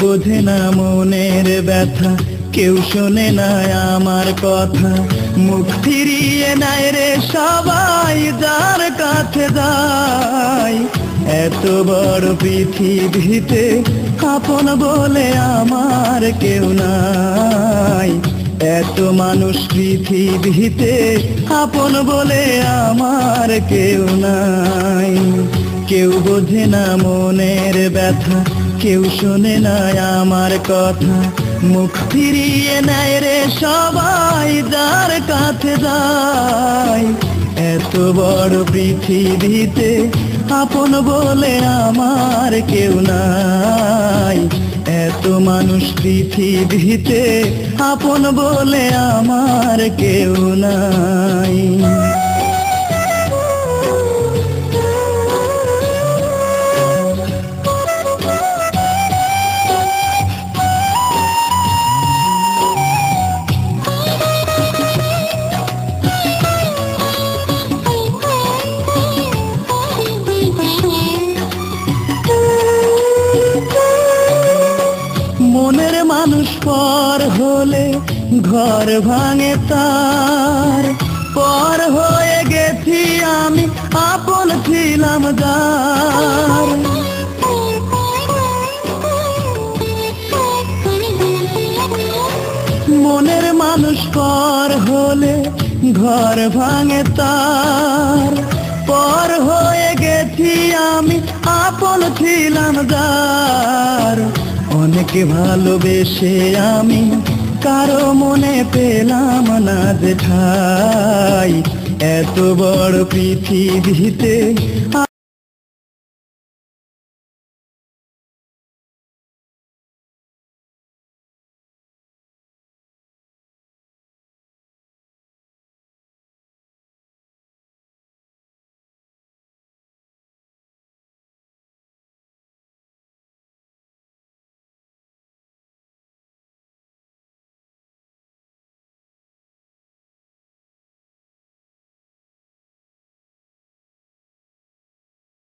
বোঝে না মনের ব্যথা, কেউ শোনে না আমার কথা। মুখ ফিরিয়ে নেয় রে সবাই যার কাছে যায়। এত বড় পৃথিবীতে আপন বলে আমার কেউ নাই। এত মানুষ পৃথিবীতে আপন বলে আমার কেউ নাই। কেউ বোঝে না মনের ব্যথা, কেউ শোনে না আমার কথা। মুখ ফিরিয়ে নেয় রে সবাই যার কাছে যায়। এত বড় পৃথিবীতে আপন বলে আমার কেউ নাই। এত মানুষ পৃথিবীতে আপন বলে আমার কেউ নাই। মনের মানুষ পর হলে ঘর ভাঙে তার। পর হয়ে গেছি আমি, আপন ছিলাম যার। মনের মানুষ পর হলে ঘর ভাঙে তার। পর হয়ে গেছি আমি, আপন ছিলাম যার। অনেকে ভালোবেসে আমি কারো মনে পেলাম না যে ঠাই। এত বড় পৃথিবীতে